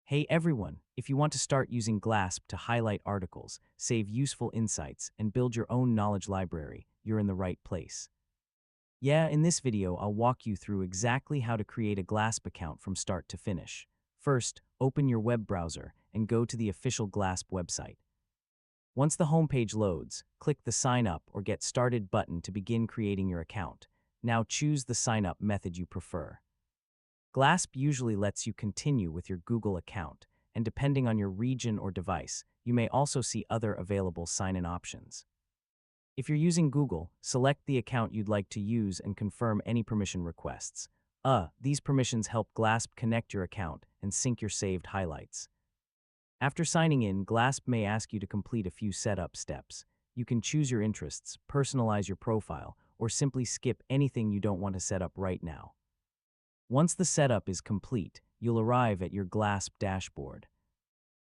Hey everyone, if you want to start using Glasp to highlight articles, save useful insights, and build your own knowledge library, you're in the right place. Yeah, in this video, I'll walk you through exactly how to create a Glasp account from start to finish. First, open your web browser and go to the official Glasp website. Once the homepage loads, click the Sign Up or Get Started button to begin creating your account. Now choose the sign-up method you prefer. Glasp usually lets you continue with your Google account, and depending on your region or device, you may also see other available sign-in options. If you're using Google, select the account you'd like to use and confirm any permission requests. These permissions help Glasp connect your account and sync your saved highlights. After signing in, Glasp may ask you to complete a few setup steps. You can choose your interests, personalize your profile, or simply skip anything you don't want to set up right now. Once the setup is complete, you'll arrive at your Glasp dashboard.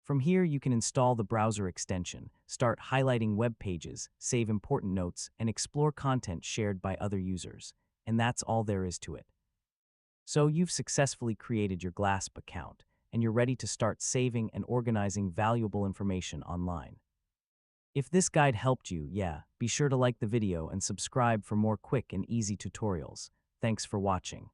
From here, you can install the browser extension, start highlighting web pages, save important notes, and explore content shared by other users. And that's all there is to it. So you've successfully created your Glasp account, and you're ready to start saving and organizing valuable information online. If this guide helped you, be sure to like the video and subscribe for more quick and easy tutorials. Thanks for watching.